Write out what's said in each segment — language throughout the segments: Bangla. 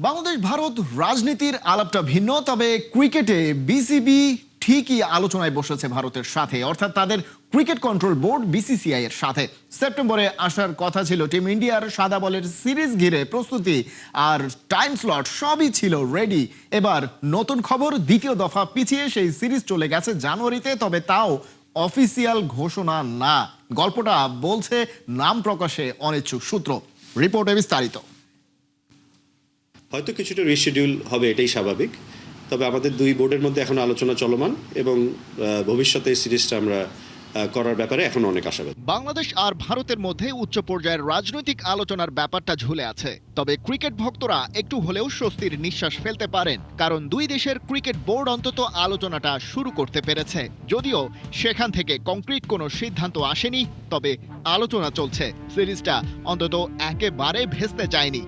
বাংলাদেশ ভারত রাজনীতির আলাপটা ভিন্ন, তবে ক্রিকেটে বিসিবি ঠিকই আলোচনায় বসেছে ভারতের সাথে, অর্থাৎ তাদের ক্রিকেট কন্ট্রোল বোর্ড বিসিসিআই এর সাথে। সেপ্টেম্বরে আসার কথা ছিল। টিম ইন্ডিয়ার সাদা বলের সিরিজ ঘিরে প্রস্তুতি আর টাইম স্লট সবই ছিল রেডি। এবার নতুন খবর, দ্বিতীয় দফা পিছিয়ে সেই সিরিজ চলে গেছে জানুয়ারিতে, তবে তাও অফিসিয়াল ঘোষণা না। গল্পটা বলছে নাম প্রকাশে অনিচ্ছুক সূত্র। রিপোর্টে বিস্তারিত। হয়তো কিছুটা রিশিডিউল হবে, এটাই স্বাভাবিক। তবে আমাদের দুই বোর্ডের মধ্যে এখন আলোচনা চলমান এবং ভবিষ্যতে এই সিরিজটা আমরা করার ব্যাপারে এখন অনেক আশাবাদী। বাংলাদেশ আর ভারতের মধ্যে উচ্চ পর্যায়ের রাজনৈতিক আলোচনার ব্যাপারটা ঝুলে আছে, তবে ক্রিকেট ভক্তরা একটু হলেও স্বস্তির নিঃশ্বাস ফেলতে পারেন, কারণ দুই দেশের ক্রিকেট বোর্ড অন্তত আলোচনাটা শুরু করতে পেরেছে। যদিও সেখান থেকে কংক্রিট কোনো সিদ্ধান্ত আসেনি, তবে আলোচনা চলছে। সিরিজটা অন্তত একেবারে ভেস্তে যায়নি।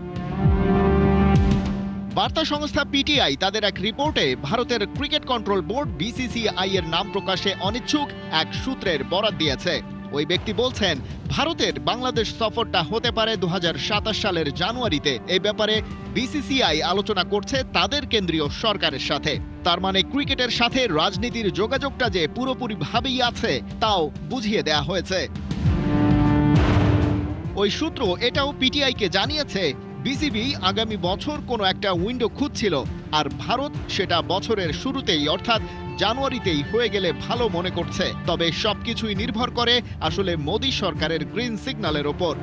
বার্তা সংস্থা পিটিআই তাদের এক রিপোর্টে ভারতের ক্রিকেট কন্ট্রোল বোর্ড বিসিসিআই এর নাম প্রকাশে অনিচ্ছুক এক সূত্রের বরাত দিয়েছে। ওই ব্যক্তি বলছেন, ভারতের বাংলাদেশ সফরটা হতে পারে 2027 সালের জানুয়ারিতে। এই ব্যাপারে বিসিসিআই আলোচনা করছে তাদের কেন্দ্রীয় সরকারের সাথে। তার মানে ক্রিকেটের সাথে রাজনীতির যোগাযোগটা যে পুরোপুরিভাবেই আছে তাও বুঝিয়ে দেয়া হয়েছে। ওই সূত্র এটাও পিটিআইকে জানিয়েছে, বিসিবি আগামী বছর কোনো একটা উইন্ডো খুঁজছিল, আর ভারত সেটা বছরের শুরুতেই অর্থাৎ জানুয়ারিতেই হয়ে গেলে ভালো মনে করছে। তবে সবকিছুই নির্ভর করে আসলে মোদী সরকারের গ্রিন সিগন্যালের ওপর।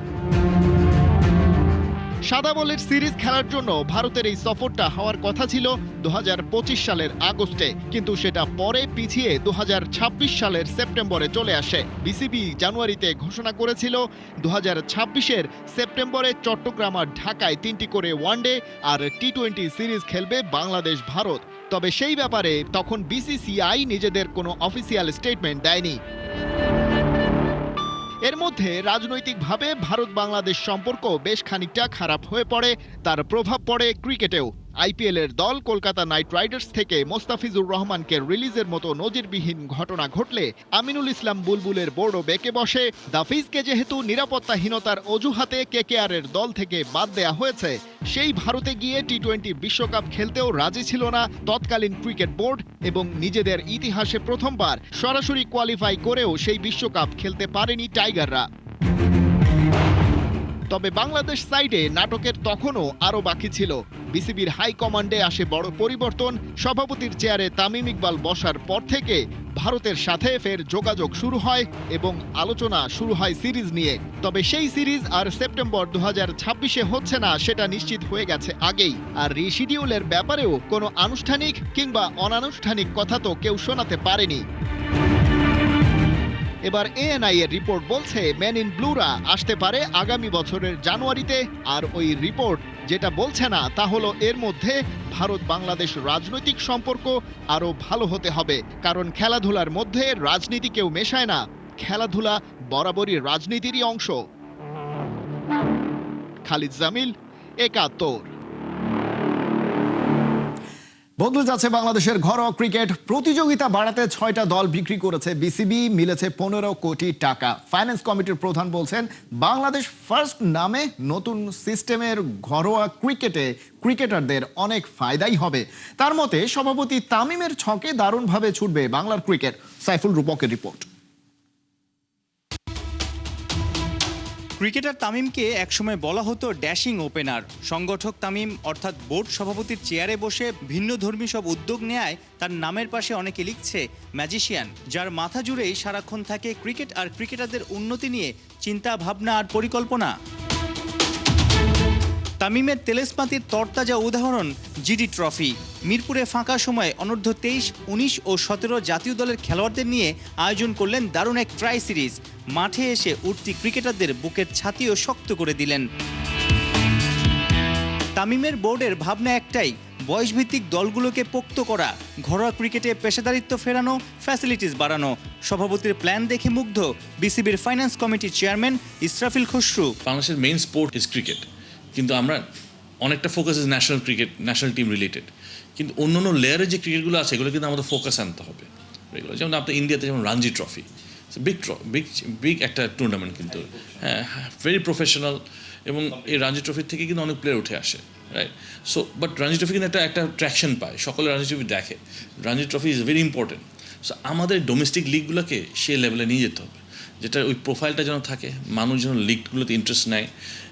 সাদা বলের সিরিজ খেলার জন্য ভারতের এই সফরটা হওয়ার কথা ছিল 2025 সালের আগস্টে, কিন্তু সেটা পরে পিছিয়ে 2026 সালের সেপ্টেম্বরে চলে আসে। বিসিবি জানুয়ারিতে ঘোষণা করেছিল 2026-এর সেপ্টেম্বরে চট্টগ্রাম আর ঢাকায় 3টি করে ওয়ানডে আর টি-20 সিরিজ খেলবে বাংলাদেশ ভারত। তবে সেই ব্যাপারে তখন বিসিসিআই নিজেদের কোনো অফিসিয়াল স্টেটমেন্ট দেয়নি। এর মধ্যে রাজনৈতিকভাবে ভারত বাংলাদেশ সম্পর্ক বেশ খানিকটা খারাপ হয়ে পড়ে, তার প্রভাব পড়ে ক্রিকেটেও। আইপিএল এর দল কলকাতা নাইট রাইডার্স থেকে মোস্তাফিজুর রহমানকে রিলিজের মতো নজিরবিহীন ঘটনা ঘটলে আমিনুল ইসলাম বুলবুলের বোর্ডও বেঁকে বসে। দাফিজকে যেহেতু নিরাপত্তাহীনতার অজুহাতে কেকেআর এর দল থেকে বাদ দেয়া হয়েছে, সেই ভারতে গিয়ে টি-20 বিশ্বকাপ খেলতেও রাজি ছিল না তৎকালীন ক্রিকেট বোর্ড, এবং নিজেদের ইতিহাসে প্রথমবার সরাসরি কোয়ালিফাই করেও সেই বিশ্বকাপ খেলতে পারেনি টাইগাররা। তবে বাংলাদেশ সাইডে নাটকের তখনও আরও বাকি ছিল। বিসিবির হাই কমান্ডে আসে বড় পরিবর্তন। সভাপতির চেয়ারে তামিম ইকবাল বসার পর থেকে ভারতের সাথে ফের যোগাযোগ শুরু হয় এবং আলোচনা শুরু হয় সিরিজ নিয়ে। তবে সেই সিরিজ আর সেপ্টেম্বর 2026-এ হচ্ছে না সেটা নিশ্চিত হয়ে গেছে আগেই। আর রিশিডিউলের ব্যাপারেও কোনো আনুষ্ঠানিক কিংবা অনানুষ্ঠানিক কথা তো কেউ শোনাতে পারেনি। এবার এএনআই এর রিপোর্ট বলছে মেন ইন ব্লুরা আসতে পারে আগামী বছরের জানুয়ারিতে। আর ওই রিপোর্ট যেটা বলছে না তা হলো এর মধ্যে ভারত বাংলাদেশ রাজনৈতিক সম্পর্ক আরো ভালো হতে হবে, কারণ খেলাধুলার মধ্যে রাজনীতি কেউ মেশায় না, খেলাধুলা বরাবরই রাজনীতিরই অংশ। খালিদ জামিল, একাত্তর। বদলে যাচ্ছে বাংলাদেশের ঘরোয়া ক্রিকেট। প্রতিযোগিতা বাড়াতে 6টা দল বিক্রি করেছে বিসিবি, মিলেছে 15 কোটি টাকা। ফাইন্যান্স কমিটির প্রধান বলছেন, বাংলাদেশ ফার্স্ট নামে নতুন সিস্টেমের ঘরোয়া ক্রিকেটে ক্রিকেটারদের অনেক ফায়দাই হবে। তার মতে সভাপতি তামিমের ছকে দারুণভাবে ছুটবে বাংলার ক্রিকেট। সাইফুল রূপকের রিপোর্ট। ক্রিকেটার তামিমকে একসময় বলা হতো ড্যাশিং ওপেনার। সংগঠক তামিম অর্থাৎ বোর্ড সভাপতির চেয়ারে বসে ভিন্নধর্মী সব উদ্যোগ নেয় তার নামের পাশে অনেকে লিখছে ম্যাজিশিয়ান, যার মাথা জুড়েই সারাক্ষণ থাকে ক্রিকেট আর ক্রিকেটারদের উন্নতি নিয়ে চিন্তা ভাবনা আর পরিকল্পনা। তামিমের তেলেসমাতির তরতাজা উদাহরণ জিডি ট্রফি। মিরপুরে ফাঁকা সময়ে অনূর্ধ্ব 23, 19 ও 17 জাতীয় দলের খেলোয়াড়দের নিয়ে আয়োজন করলেন দারুণ এক ট্রাই সিরিজ। মাঠে এসে উঠতি ক্রিকেটারদের বুকের ছাতিও শক্ত করে দিলেন। তামিমের বোর্ডের ভাবনা একটাই, বয়সভিত্তিক দলগুলোকে পোক্ত করা, ঘরোয়া ক্রিকেটে পেশাদারিত্ব ফেরানো, ফ্যাসিলিটিস বাড়ানো। সভাপতির প্ল্যান দেখে মুগ্ধ বিসিবির ফাইন্যান্স কমিটির চেয়ারম্যান ইসরাফিল খসরু। বাংলাদেশের মেইন স্পোর্ট ইজ ক্রিকেট, কিন্তু আমরা অনেকটা focus is national cricket, national team related. কিন্তু অন্য অন্য লেয়ারের যে ক্রিকেটগুলো আছে এগুলো কিন্তু আমাদের ফোকাস আনতে হবে। এগুলো যেমন আপনার ইন্ডিয়াতে যেমন রঞ্জি ট্রফি, বিগ একটা টুর্নামেন্ট, কিন্তু হ্যাঁ ভেরি প্রফেশনাল এবং এই রঞ্জি ট্রফি থেকে কিন্তু অনেক প্লেয়ার উঠে আসে, right? So but Ranji trophy কিন্তু একটা ট্র্যাকশন পায়, সকলে রঞ্জি ট্রফি দেখে। Ranji trophy is very important. So আমাদের ডোমেস্টিক লিগগুলোকে সে লেভেলে নিয়ে যেতে হবে, যেটা ওই প্রোফাইলটা যেন থাকে, মানুষ যেন লিগগুলোতে ইন্টারেস্ট নেয়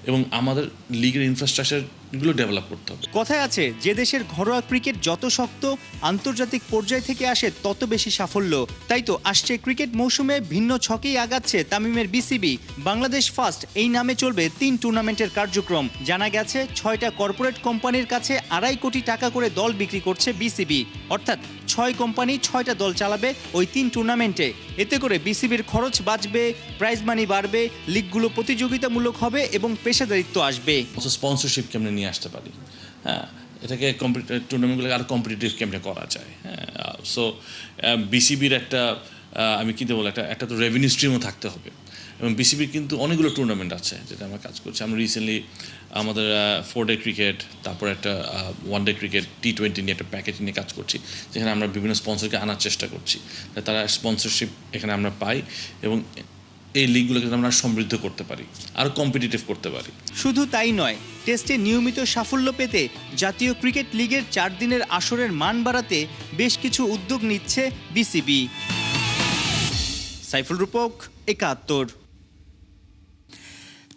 এবং আমাদের লিগের ইনফ্রাস্ট্রাকচারগুলো ডেভেলপ করতে হবে। কথায় আছে, যে দেশের ঘরোয়া ক্রিকেট যত শক্ত, আন্তর্জাতিক পর্যায় থেকে আসে তত বেশি সাফল্য। তাই তো আসছে ক্রিকেট মৌসুমে ভিন্ন ছকেই আগাচ্ছে তামিমের বিসিবি। বাংলাদেশ ফার্স্ট এই নামে চলবে 3 টুর্নামেন্টের কার্যক্রম। জানা গেছে 6টা কর্পোরেট কোম্পানির কাছে 2.5 কোটি টাকা করে দল বিক্রি করছে বিসিবি। অর্থাৎ 6 কোম্পানি 6টা দল চালাবে ওই 3 টুর্নামেন্টে। এতে করে বিসিবির খরচ বাঁচবে, প্রাইজ মানি বাড়বে, লিগগুলো প্রতিযোগিতামূলক হবে এবং পেশাদারিত্ব আসবে। স্পন্সরশিপ কেমনে নিয়ে আসতে পারি, হ্যাঁ, এটাকে টুর্নামেন্টগুলোকে আরও কম্পিটিটিভ কেমনে করা যায়, হ্যাঁ। সো বিসিবির একটা আমি কী বলবো, একটা তো রেভিনিউ স্ট্রিমও থাকতে হবে। এবং বিসিবির কিন্তু অনেকগুলো টুর্নামেন্ট আছে যেটা আমরা কাজ করছি। আমরা রিসেন্টলি আমাদের 4-ডে ক্রিকেট, তারপর একটা 1-ডে ক্রিকেট, T20 নিয়ে একটা প্যাকেজ নিয়ে কাজ করছি, যেখানে আমরা বিভিন্ন স্পন্সরকে আনার চেষ্টা করছি, তারা স্পন্সরশিপ এখানে আমরা পাই এবং এই লিগগুলোকে আমরা সমৃদ্ধ করতে পারি, আরও কম্পিটিটিভ করতে পারি। শুধু তাই নয়, টেস্টে নিয়মিত সাফল্য পেতে জাতীয় ক্রিকেট লিগের 4 দিনের আসরের মান বাড়াতে বেশ কিছু উদ্যোগ নিচ্ছে বিসিবি। সাইফুল রূপক, 71।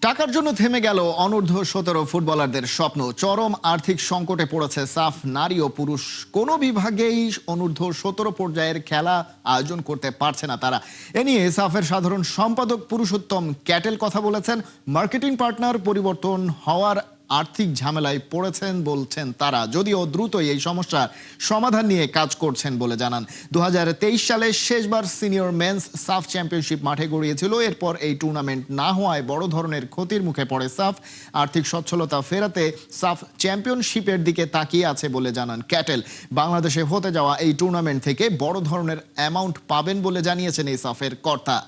টাকার জন্য থেমে গেল অনূর্ধ্ব-17 ফুটবলারদের স্বপ্ন। চরম আর্থিক সংকটে পড়েছে সাফ। নারী ও পুরুষ কোনো বিভাগেই অনূর্ধ্ব-17 পর্যায়ের খেলা আয়োজন করতে পারছে না তারা। এ নিয়ে সাফের সাধারণ সম্পাদক পুরুষোত্তম ক্যাটেল কথা বলেছেন। মার্কেটিং পার্টনার পরিবর্তন হওয়ার আর্থিক ঝামেলায় পড়েছেন বলছেন তারা, যদিও দ্রুতই এই সমস্যার সমাধান নিয়ে কাজ করছেন বলে জানান। 2023 সালে শেষবার সিনিয়র মেন্স সাফ চ্যাম্পিয়নশিপ মাঠে গড়িয়েছিল। এরপর এই টুর্নামেন্ট না হওয়ায় বড় ধরনের ক্ষতির মুখে পড়ে সাফ। আর্থিক সচ্ছলতা ফেরাতে সাফ চ্যাম্পিয়নশিপের দিকে তাকিয়ে আছে বলে জানান ক্যাটেল। বাংলাদেশে হতে যাওয়া এই টুর্নামেন্ট থেকে বড় ধরনের অ্যামাউন্ট পাবেন বলে জানিয়েছেন এই সাফের কর্তা।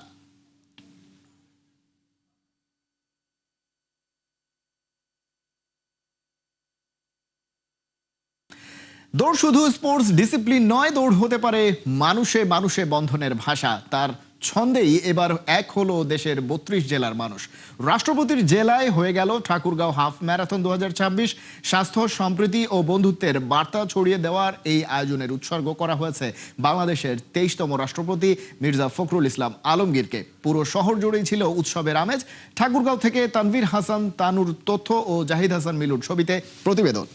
দৌড় শুধু স্পোর্টস ডিসিপ্লিন নয়, দৌড় হতে পারে মানুষে মানুষে বন্ধনের ভাষা। তার ছন্দেই এবার এক হলো দেশের 32 জেলার মানুষ। রাষ্ট্রপতির জেলায় হয়ে গেল ঠাকুরগাঁও হাফ ম্যারাথন 2026। স্বাস্থ্য, সম্প্রীতি ও বন্ধুত্বের বার্তা ছড়িয়ে দেওয়ার এই আয়োজনের উৎসর্গ করা হয়েছে বাংলাদেশের 23তম রাষ্ট্রপতি মির্জা ফখরুল ইসলাম আলমগীরকে। পুরো শহর জুড়েই ছিল উৎসবের আমেজ। ঠাকুরগাঁও থেকে তানভীর হাসান তানুর তথ্য ও জাহিদ হাসান মিলুর ছবিতে প্রতিবেদন।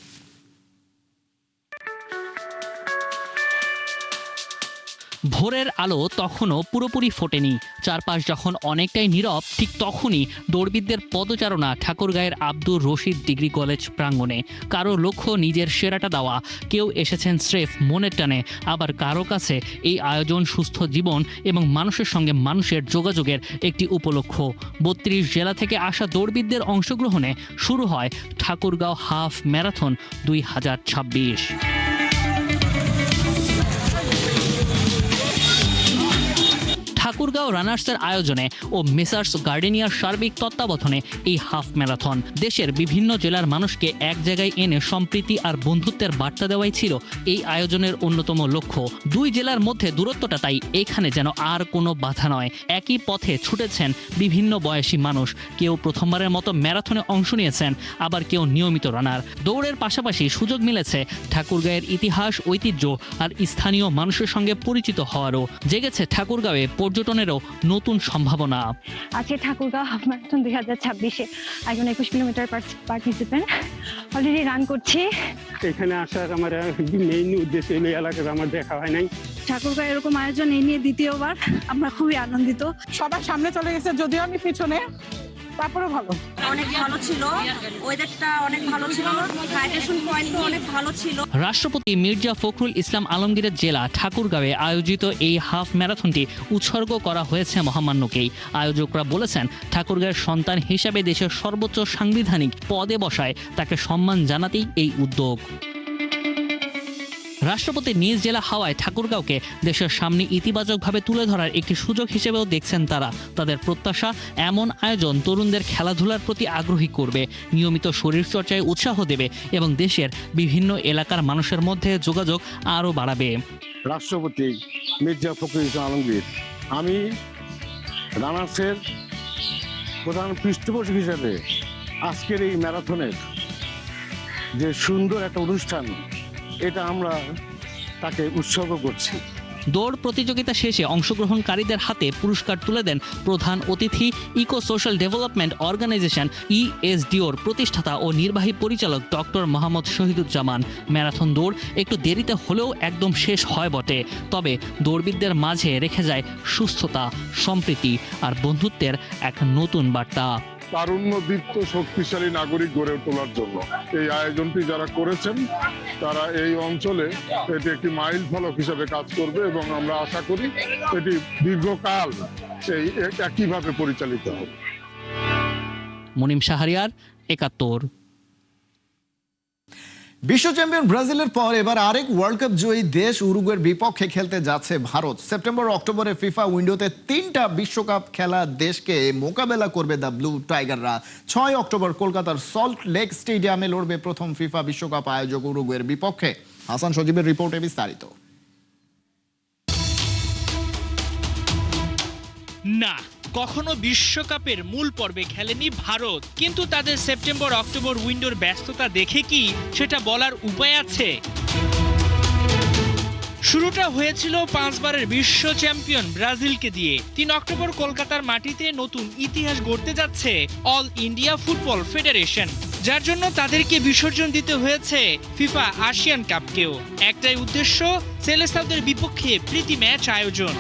ভোরের আলো তখনও পুরোপুরি ফোটেনি। চারপাশ যখন অনেকটাই নীরব, ঠিক তখনই দৌড়বিদদের পদচারণা ঠাকুরগাঁয়ের আব্দুর রশিদ ডিগ্রি কলেজ প্রাঙ্গণে। কারো লক্ষ্য নিজের সেরাটা দেওয়া, কেউ এসেছেন স্রেফ মনের টানে, আবার কারো কাছে এই আয়োজন সুস্থ জীবন এবং মানুষের সঙ্গে মানুষের যোগাযোগের একটি উপলক্ষ। 32 জেলা থেকে আসা দৌড়বিদদের অংশগ্রহণে শুরু হয় ঠাকুরগাঁও হাফ ম্যারাথন 2026। ঠাকুরগাঁও রানার্সের আয়োজনে ও মেসার্স গার্ডেনিয়ার সার্বিক তত্ত্বাবধানে এই হাফ ম্যারাথন দেশের বিভিন্ন জেলার মানুষকে এক জায়গায় এনে সম্প্রীতি আর বন্ধুত্বের বার্তা দেওয়াই ছিল এই আয়োজনের অন্যতম লক্ষ্য। 2 জেলার মধ্যে দূরত্বটা তাই এখানে যেন আর কোনো বাধা নয়। একই পথে ছুটেছেন বিভিন্ন বয়সী মানুষ। কেউ প্রথমবারের মতো ম্যারাথনে অংশ নিয়েছেন, আবার কেউ নিয়মিত রানার। দৌড়ের পাশাপাশি সুযোগ মিলেছে ঠাকুরগাঁয়ের ইতিহাস, ঐতিহ্য আর স্থানীয় মানুষের সঙ্গে পরিচিত হওয়ারও। জেগেছে ঠাকুরগাঁওয়ে পর্যটনেরও নতুন সম্ভাবনা। আছে ঠাকুরগাঁও হাফ ম্যারাথন 2026-এ একজন 21 কিলোমিটার পার্টিসিপেন্ট অলরেডি রান করছি। এখানে আসার আমার মেইন উদ্দেশ্য হলো এলাকার আমার দেখা হয় নাই। ঠাকুরগাঁও এরকম আয়োজন এই নিয়ে দ্বিতীয়বার, আমরা খুবই আনন্দিত। সবার সামনে চলে গেছে, যদিও আমি পিছনে, তারপরে ভালো, অনেক ভালো ছিল। ওয়েদারটা অনেক ভালো ছিল, হাইড্রেশন পয়েন্টও অনেক ভালো ছিল। রাষ্ট্রপতি মির্জা ফখরুল ইসলাম আলমগীরের জেলা ঠাকুরগাঁওয়ে আয়োজিত এই হাফ ম্যারাথনটি উৎসর্গ করা হয়েছে মহামান্যকেই। আয়োজকরা বলেছেন, ঠাকুরগাঁয়ের সন্তান হিসাবে দেশের সর্বোচ্চ সাংবিধানিক পদে বসায় তাকে সম্মান জানাতেই এই উদ্যোগ। রাষ্ট্রপতি নিজ জেলা হওয়ায় ঠাকুরগাঁওকে দেশের সামনে ইতিবাচকভাবে তুলে ধরার একটি সুযোগ হিসেবেও দেখছেন তারা। তাদের প্রত্যাশা, এমন আয়োজন তরুণদের খেলাধুলার প্রতি আগ্রহী করবে, নিয়মিত শরীরচর্চায় উৎসাহ দেবে এবং দেশের বিভিন্ন এলাকার মানুষের মধ্যে যোগাযোগ আরও বাড়াবে। রাষ্ট্রপতি মির্জা ফখরুল ইসলাম আলমগীর, আমি রানার্সের প্রধান পৃষ্ঠপোষক হিসেবে আজকের এই ম্যারাথনের যে সুন্দর একটা অনুষ্ঠান, এটা আমরা তাকে উৎসর্গ করছি। দৌড় প্রতিযোগিতা শেষে অংশগ্রহণকারীদের হাতে পুরস্কার তুলে দেন প্রধান অতিথি ইকো সোশ্যাল ডেভেলপমেন্ট অর্গানাইজেশন ESDOর প্রতিষ্ঠাতা ও নির্বাহী পরিচালক ডক্টর মোহাম্মদ শহীদুজ্জামান। ম্যারাথন দৌড় একটু দেরিতে হলেও একদম শেষ হয় বটে, তবে দৌড়বিদদের মাঝে রেখে যায় সুস্থতা, সম্প্রীতি আর বন্ধুত্বের এক নতুন বার্তা। তারুণ্যদীপ্ত শক্তিশালী নাগরিক গড়ে তোলার জন্য এই আয়োজনটি যারা করেছেন তারা এই অঞ্চলে এটি একটি মাইল ফলক হিসেবে কাজ করবে এবং আমরা আশা করি এটি দীর্ঘকাল এই একইভাবে পরিচালিত হবে। মুনিম শাহরিয়ার, ৭১। বিশ্ব চ্যাম্পিয়ন ব্রাজিলের পর এবার আরেক ওয়ার্ল্ড কাপ জয়ী দেশ উরুগুয়ের বিপক্ষে খেলতে যাচ্ছে ভারত। সেপ্টেম্বর অক্টোবরে ফিফা উইন্ডোতে 3টা বিশ্বকাপ খেলা দেশকে মোকাবেলা করবে দ্য ব্লু টাইগাররা। 6 অক্টোবর কলকাতার সল্ট লেক স্টেডিয়ামে লড়বে প্রথম ফিফা বিশ্বকাপ আয়োজক উরুগুয়ের বিপক্ষে। হাসান সজীবের রিপোর্টে বিস্তারিত। না, কখনো বিশ্বকাপের মূল পর্বে খেলেনি ভারত, কিন্তু তাদের সেপ্টেম্বর অক্টোবর উইন্ডোর ব্যস্ততা দেখে কি সেটা বলার উপায় আছে? শুরুটা হয়েছিল 5 বারের বিশ্ব চ্যাম্পিয়ন ব্রাজিলকে দিয়ে। 3 অক্টোবর কলকাতার মাটিতে নতুন ইতিহাস গড়তে যাচ্ছে অল ইন্ডিয়া ফুটবল ফেডারেশন, যার জন্য তাদেরকে বিসর্জন দিতে হয়েছে ফিফা এশিয়ান কাপকেও। একটাই উদ্দেশ্য, সেলেসাওদের বিপক্ষে প্রীতি ম্যাচ আয়োজন।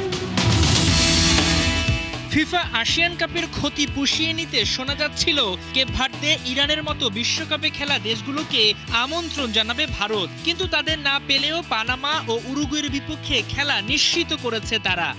ফিফা এশিয়ান কাপের ক্ষতি পুষিয়ে নিতে শোনা যাচ্ছিল কেপ ভার্দে, ইরানের মতো বিশ্বকাপে খেলা দেশগুলোকে আমন্ত্রণ জানাবে ভারত, কিন্তু তাদের না পেলেও পানামা ও উরুগুয়ের বিপক্ষে খেলা নিশ্চিত করেছে তারা।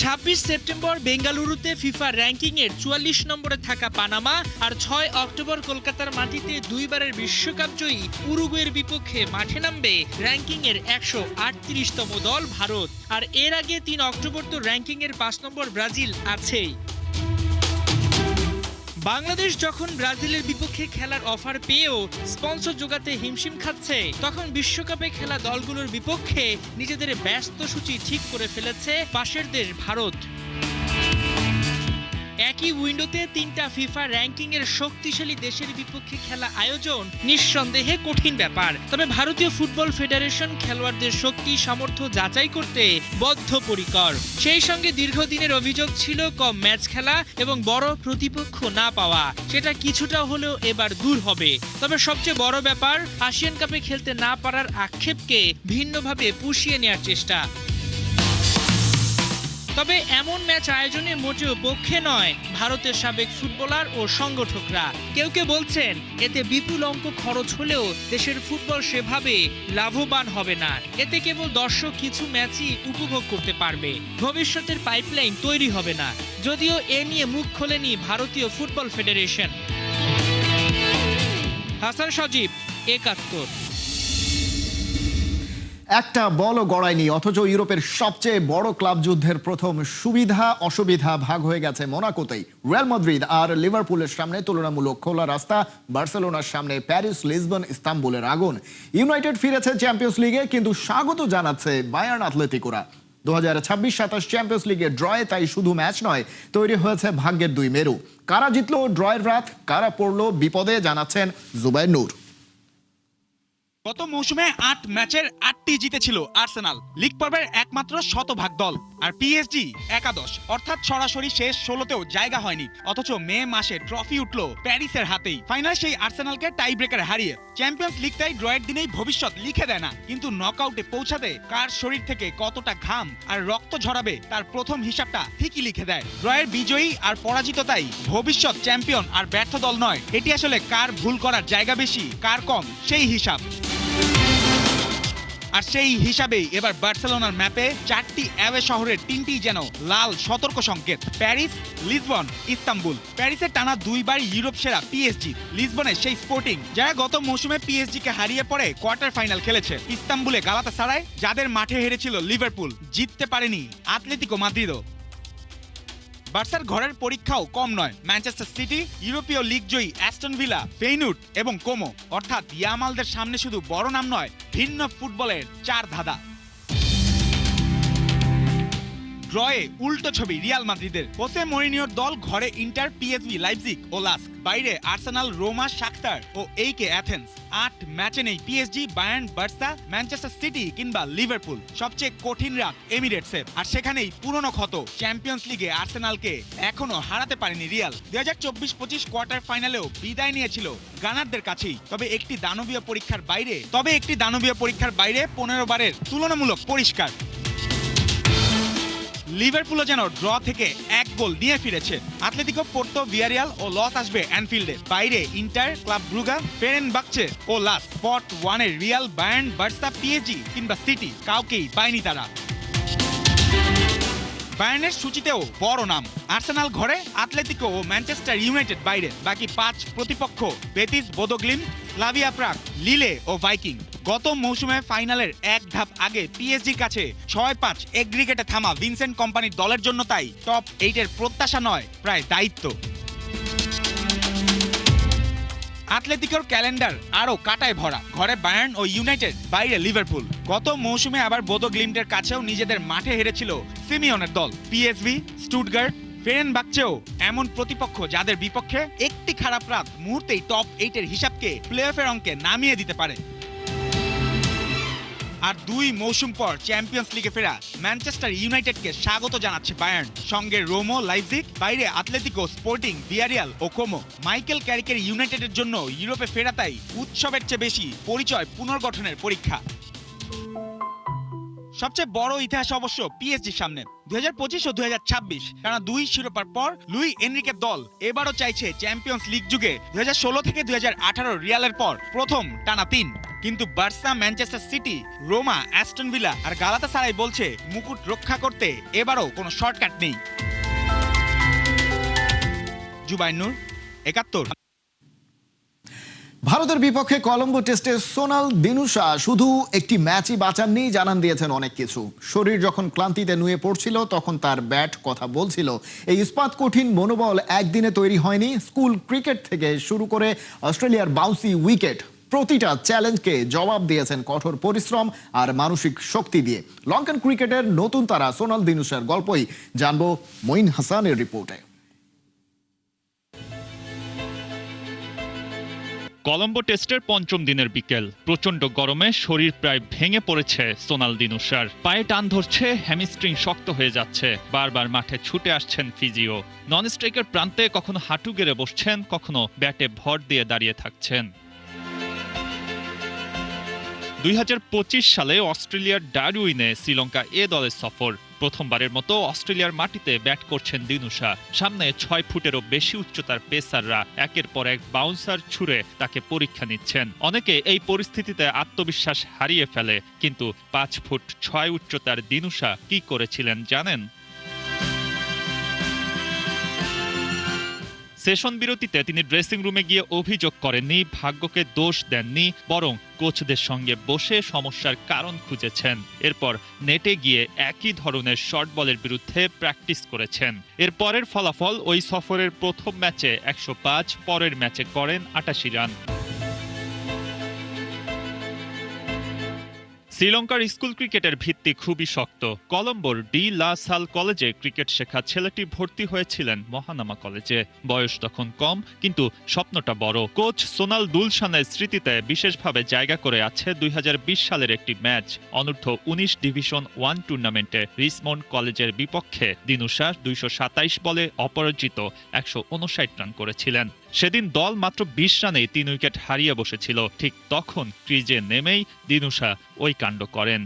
26 সেপ্টেম্বর বেঙ্গালুরুতে ফিফা র্যাঙ্কিং এর 44 নম্বরে থাকা পানামা আর 6 অক্টোবর কলকাতার মাটিতে 2 বারের বিশ্বকাপ জয়ী উরুগুয়ের বিপক্ষে মাঠে নামবে র্যাঙ্কিং এর 138তম দল ভারত। আর এর আগে 3 অক্টোবর তো র্যাঙ্কিং এর 5 নম্বর ব্রাজিল আছেই। বাংলাদেশ যখন ব্রাজিলের বিপক্ষে খেলার অফার পেয়েও স্পন্সর জোগাতে হিমশিম খাচ্ছে, তখন বিশ্বকাপে খেলা দলগুলোর বিপক্ষে নিজেদের ব্যস্ত সূচি ঠিক করে ফেলেছে পাশের দেশ ভারত। একই উইন্ডোতে 3টা ফিফা র্যাঙ্কিং এর শক্তিশালী দেশের বিপক্ষে খেলা আয়োজন নিঃসন্দেহে কঠিন ব্যাপার। তবে ভারতীয় ফুটবল ফেডারেশন খেলোয়াড়দের শক্তি সামর্থ্য যাচাই করতে বদ্ধপরিকর। সেই সঙ্গে দীর্ঘদিনের অভিযোগ ছিল কম ম্যাচ খেলা এবং বড় প্রতিপক্ষ না পাওয়া, সেটা কিছুটা হলেও এবার দূর হবে। তবে সবচেয়ে বড় ব্যাপার, এশিয়ান কাপে খেলতে না পারার আক্ষেপকে ভিন্নভাবে পুষিয়ে নেওয়ার চেষ্টা। তবে এমন ম্যাচ আয়োজনে মোটেও পক্ষে নয় ভারতের সাবেক ফুটবলার ও সংগঠকরা। কেউ কেউ বলছেন এতে বিপুল অঙ্ক খরচ হলেও দেশের ফুটবল সেভাবে লাভবান হবে না। এতে কেবল দর্শক কিছু ম্যাচই উপভোগ করতে পারবে, ভবিষ্যতের পাইপলাইন তৈরি হবে না। যদিও এ নিয়ে মুখ খোলেনি ভারতীয় ফুটবল ফেডারেশন। হাসান সজীব, ৭১। একটা বলও গড়ায়নি, অথচ ইউরোপের সবচেয়ে বড় ক্লাব যুদ্ধের প্রথম সুবিধা অসুবিধা ভাগ হয়ে গেছে মোনাকোতেই। রিয়াল মাদ্রিদ আর লিভারপুলের সামনে তুলনামূলক খোলা রাস্তা, বার্সেলোনার সামনে প্যারিস, লিসবন, ইস্তাম্বুলের আগুন। ইউনাইটেড ফিরেছে চ্যাম্পিয়ন্স লিগে, কিন্তু স্বাগত জানাচ্ছে বায়ার্ন অ্যাথলেটিকোরা। 2026-27 চ্যাম্পিয়ন্স লিগের ড্রয়ে তাই শুধু ম্যাচ নয়, তৈরি হয়েছে ভাগ্যের দুই মেরু। কারা জিতলো ড্রয়ের রাত, কারা পড়লো বিপদে, জানাচ্ছেন জুবায়ের নূর। গত মৌসুমে 8 ম্যাচের 8টি জিতেছিল আর্সেনাল, লিগ পর্বের একমাত্র শতভাগ দল। আর পিএসজি একাদশ, অর্থাৎ সরাসরি শেষ 16তেও জায়গা হয়নি। অথচ মে মাসে ট্রফি উঠলো প্যারিসের হাতেই। ফাইনাল সেই আর্সেনালকে টাই ব্রেকারে হারিয়ে। চ্যাম্পিয়ন্স লিগটাই ড্রয়ের দিনেই ভবিষ্যৎ লিখে দেয় না, কিন্তু নকআউটে পৌঁছাতে কার শরীর থেকে কতটা ঘাম আর রক্ত ঝরাবে তার প্রথম হিসাবটা ঠিকই লিখে দেয়। ড্রয়ের বিজয়ী আর পরাজিততাই ভবিষ্যৎ চ্যাম্পিয়ন আর ব্যর্থ দল নয়। এটি আসলে কার ভুল করার জায়গা বেশি, কার কম, সেই হিসাব। আর সেই হিসাবেই এবার বার্সেলোনার ম্যাপে 4টি অ্যাওয়ে শহরের 3টি যেন লাল সতর্ক সংকেত। Paris, Lisbon, Istanbul. প্যারিসের টানা 2 বার ইউরোপ সেরা পিএসজি, লিসবনে সেই স্পোর্টিং যারা গত মৌসুমে পিএসজিকে হারিয়ে পড়ে কোয়ার্টার ফাইনাল খেলেছে, ইস্তাম্বুলে গালাতাসারায় যাদের মাঠে হেরেছিল লিভারপুল, জিততে পারেনি আতলেতিকো মাদ্রিদও। বার্সার ঘরের পরীক্ষাও কম নয়। ম্যানচেস্টার সিটি, ইউরোপীয় লিগ জয়ী অ্যাস্টন ভিলা, ফেইনুর্ড এবং কোমো, অর্থাৎ ইয়ামালদের সামনে শুধু বড় নাম নয়, ভিন্ন ফুটবলের 4 ধাঁধা। ড্রয়ে উল্টো ছবি রিয়াল মাদ্রিদের। হোসে মরিনিওর দল ঘরে ইন্টার, পিএসভি, লাইপজিগ ও লাস্ক, বাইরে আর্সেনাল, রোমা, শাখতার ও এইকে অ্যাথেন্স। 8 ম্যাচে নেই PSG, Bayern, Barca, Manchester city কিংবা লিভারপুল। সবচেয়ে কঠিন রাত এমিরেটসে, আর সেখানেই পুরনো ক্ষত চ্যাম্পিয়ন্স লিগে আর্সেনালকে এখনো হারাতে পারেনি রিয়াল। 2024-25 কোয়ার্টার ফাইনালেও বিদায় নিয়েছিল গানারদের কাছেই। তবে একটি দানবীয় পরীক্ষার বাইরে 15 বারের তুলনামূলক পরিষ্কার। লিভারপুলও যেন ড্র থেকে 1 গোল নিয়ে ফিরেছে। আতলেতিকো, পোর্তো, ভিয়ারিয়াল ও লস আসবে অ্যানফিল্ডে। বাইরে ইন্টার, ক্লাব ব্রুগা, ফেরেনবাখচে ও লাস। স্পট 1-এ রিয়াল, বায়ার্ন, বার্সা, পিএসজি কিংবা সিটি কাউকেই পায়নি তারা। বায়ার্নের সূচিতেও বড় নাম আর্সেনাল ঘরে, আতলেতিকো ও ম্যানচেস্টার ইউনাইটেড বাইরে। বাকি 5 প্রতিপক্ষ বেতিস, বোদোগ্লিম, স্লাভিয়া প্রাগ, লিলে ও ভাইকিং। গত মৌসুমে ফাইনালের 1 ধাপ আগে পিএসজির কাছে 6-5 এগ্রিগেটে থামা ভিনসেন্ট কোম্পানির দলের জন্য তাই টপ 8-এর প্রত্যাশা নয়, প্রায় দায়িত্ব। আতলেতিকোর ক্যালেন্ডার আরও কাটায় ভরা। ঘরে বায়ার্ন ও ইউনাইটেড, বাইরে লিভারপুল। গত মৌসুমে আবার বোদোগ্লিমটের কাছেও নিজেদের মাঠে হেরেছিল সিমিওনের দল। পিএসভি, স্টুটগার্ট, ফেরেনবাখচেও এমন প্রতিপক্ষ যাদের বিপক্ষে একটি খারাপ রাত মুহূর্তেই টপ 8-এর হিসাবকে প্লেঅফের অঙ্কে নামিয়ে দিতে পারে। আর 2 মৌসুম পর চ্যাম্পিয়ন্স লিগে ফেরা ম্যানচেস্টার ইউনাইটেডকে স্বাগত জানাচ্ছে বায়ার্ন। সঙ্গে রোমো, লাইপজিগ, বাইরে আতলেতিকো, স্পোর্টিং, ভিয়ারিয়াল ও কোমো। মাইকেল ক্যারিকের ইউনাইটেডের জন্য ইউরোপে ফেরাটাই উৎসবের চেয়ে বেশি পরিচয় পুনর্গঠনের পরীক্ষা। সবচেয়ে বড় ইতিহাস অবশ্য পিএসজির সামনে। 2025 ও 2026 টানা 2 শিরোপার পর লুই এনরিকের দল এবারও চাইছে চ্যাম্পিয়ন্স লিগ যুগে 2016 থেকে 2018 রিয়ালের পর প্রথম টানা 3। কিন্তু Barca, Manchester City, Roma, Aston Villa আর গালাতাসারাই বলছে মুকুট রক্ষা করতে এবারও কোনো শর্টকাট নেই। জুবাইর নূর, 71। ভারতের বিপক্ষে কলম্বো টেস্টে সোনাল দিনুশা শুধু একটি ম্যাচই বাঁচাননি, জানান দিয়েছেন অনেক কিছু। শরীর যখন ক্লান্তিতে নুয়ে পড়ছিল তখন তার ব্যাট কথা বলছিল। এই ইস্পাত কঠিন মনোবল একদিনে তৈরি হয়নি। স্কুল ক্রিকেট থেকে শুরু করে অস্ট্রেলিয়ার বাউন্সি উইকেট, প্রতিটা চ্যালেঞ্জকে জবাব দিয়েছেন কঠোর পরিশ্রম আর মানসিক শক্তি দিয়ে। লঙ্কান ক্রিকেটের নতুন তারা সোনাল দিনুশার গল্পই জানবো মঈন হাসানের রিপোর্টে। কলম্বো টেস্টের 5ম দিনের বিকেল। প্রচন্ড গরমে শরীর প্রায় ভেঙে পড়েছে সোনাল দিনুশার। পায়ে টান ধরছে, হ্যামস্ট্রিং শক্ত হয়ে যাচ্ছে। বারবার মাঠে ছুটে আসছেন ফিজিও। নন স্ট্রাইকের প্রান্তে কখনো হাঁটু গেড়ে বসছেন, কখনো ব্যাটে ভর দিয়ে দাঁড়িয়ে থাকছেন। 2025 সালে অস্ট্রেলিয়ার ডারউইনে শ্রীলঙ্কা এ দলের সফর। প্রথমবারের মতো অস্ট্রেলিয়ার মাটিতে ব্যাট করছেন দিনুশা। সামনে 6 ফুটেরও বেশি উচ্চতার পেসাররা একের পর এক বাউন্সার ছুড়ে তাকে পরীক্ষা নিচ্ছেন। অনেকে এই পরিস্থিতিতে আত্মবিশ্বাস হারিয়ে ফেলে, কিন্তু 5 ফুট 6 উচ্চতার দিনুশা কি করেছিলেন জানেন? সেশন বিরতিতে তিনি ড্রেসিং রুমে গিয়ে অভিযোগ করেননি, ভাগ্যকে দোষ দেননি, বরং কোচদের সঙ্গে বসে সমস্যার কারণ খুঁজেছেন। এরপর নেটে গিয়ে একই ধরনের শর্ট বলের বিরুদ্ধে প্র্যাকটিস করেছেন। এর পরের ফলাফল ওই সফরের প্রথম ম্যাচে 105, পরের ম্যাচে করেন 88 রান। শ্রীলঙ্কার স্কুল ক্রিকেটের ভিত্তি খুবই শক্ত। কলম্বোর ডি লা সাল কলেজে ক্রিকেট শেখা ছেলেটি ভর্তি হয়েছিলেন মহানামা কলেজে। বয়স তখন কম, কিন্তু স্বপ্নটা বড়। কোচ সোনাল দুলশানের স্মৃতিতে বিশেষভাবে জায়গা করে আছে 2020 সালের একটি ম্যাচ। অনূর্ধ্ব 19 ডিভিশন 1 টুর্নামেন্টে রিসমন্ড কলেজের বিপক্ষে দিনুশা 227 বলে অপরাজিত 159 রান করেছিলেন। সেদিন দল মাত্র 20 রানেই 3 উইকেট হারিয়ে বসেছিল। ঠিক তখন ক্রিজে নেমেই দিনুশা ওই কাণ্ড করেন।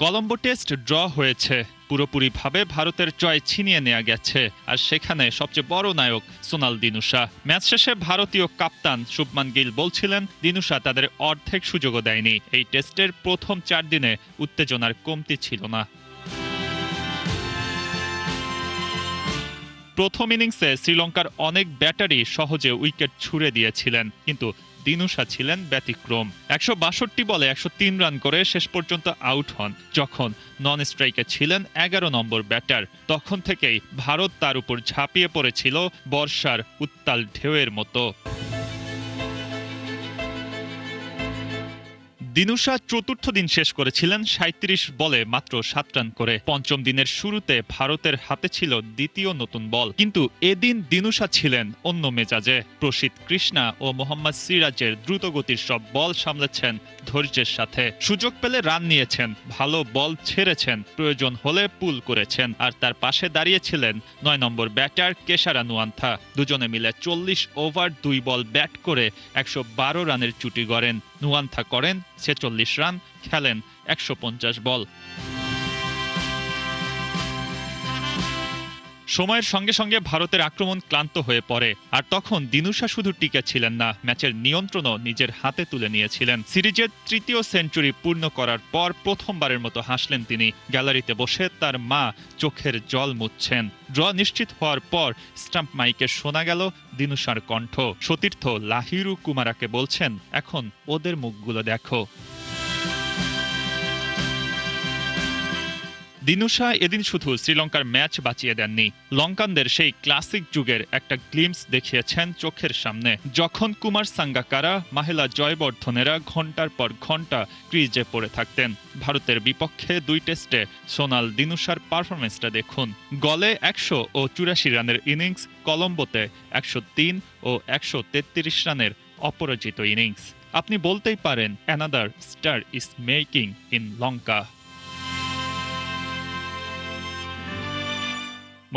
কলম্বো টেস্ট ড্র হয়েছে, পুরোপুরিভাবে ভারতের জয় ছিনিয়ে নেওয়া গেছে, আর সেখানে সবচেয়ে বড় নায়ক সোনাল দিনুশা। ম্যাচ শেষে ভারতীয় কাপ্তান শুভমান গিল বলছিলেন দিনুশা তাদের অর্ধেক সুযোগও দেয়নি। এই টেস্টের প্রথম 4 দিনে উত্তেজনার কমতি ছিল না। প্রথম ইনিংসে শ্রীলঙ্কার অনেক ব্যাটারি সহজে উইকেট ছুড়ে দিয়েছিলেন, কিন্তু দিনুশা ছিলেন ব্যতিক্রম। 162 বলে 103 রান করে শেষ পর্যন্ত আউট হন। যখন নন স্ট্রাইকে ছিলেন 11 নম্বর ব্যাটার, তখন থেকেই ভারত তার উপর ঝাঁপিয়ে পড়েছিল বর্ষার উত্তাল ঢেউয়ের মতো। দিনুশা চতুর্থ দিন শেষ করেছিলেন ৩৭ বলে মাত্র ৭ রান করে। পঞ্চম দিনের শুরুতে ভারতের হাতে ছিল দ্বিতীয় নতুন বল, কিন্তু এদিন দিনুশা ছিলেন অন্য মেজাজে। প্রসিদ্ধ কৃষ্ণা ও মোহাম্মদ সিরাজের দ্রুতগতির সব বল সামলেছেন ধৈর্যের সাথে। সুযোগ পেলে রান নিয়েছেন, ভালো বল ছেড়েছেন, প্রয়োজন হলে পুল করেছেন। আর তার পাশে দাঁড়িয়েছিলেন ৯ নম্বর ব্যাটার কেশারা নুয়ান্থা। দুজনে মিলে ৪০ ওভার ২ বল ব্যাট করে ১১২ রানের জুটি গড়েন। নুয়ান্থা করেন ৪৬ রান, খেলেন ১৫০ বল। সময়ের সঙ্গে সঙ্গে ভারতের আক্রমণ ক্লান্ত হয়ে পড়ে, আর তখন দিনুশা শুধু টিকে ছিলেন না, ম্যাচের নিয়ন্ত্রণও নিজের হাতে তুলে নিয়েছিলেন। সিরিজের তৃতীয় সেঞ্চুরি পূর্ণ করার পর প্রথমবারের মতো হাসলেন তিনি। গ্যালারিতে বসে তার মা চোখের জল মুছছেন। ড্র নিশ্চিত হওয়ার পর স্টাম্প মাইকে শোনা গেল দিনুশার কণ্ঠ। সতীর্থ লাহিরু কুমারাকে বলছেন, এখন ওদের মুখগুলো দেখো। দিনুশা এদিন শুধু শ্রীলঙ্কার ম্যাচ বাঁচিয়ে দেননি, লঙ্কানদের সেই ক্লাসিক যুগের একটা গ্লিমস দেখিয়েছেন চোখের সামনে। যখন কুমার সাঙ্গাকারা, মাহেলা জয়বর্ধনেরা ঘন্টার পর ঘন্টা ক্রিজে পড়ে থাকতেন। ভারতের বিপক্ষে ২ টেস্টে সোনাল দিনুশার পারফরমেন্সটা দেখুন। গলে ১৮৪ রানের ইনিংস, কলম্বোতে ১০৩ ও ১৩৩ রানের অপরাজিত ইনিংস। আপনি বলতেই পারেন, another star is making in Lanka.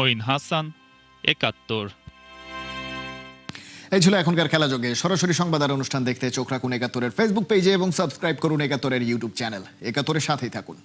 Moin Hasan, ৭১। এই ছিল এখনকার খেলাযোগে। সরাসরি সংবাদ আর অনুষ্ঠান দেখতে চোখ রাখুন ৭১-এর ফেসবুক পেজে এবং সাবস্ক্রাইব করুন ৭১-এর ইউটিউব চ্যানেল। ৭১-এর সাথেই থাকুন।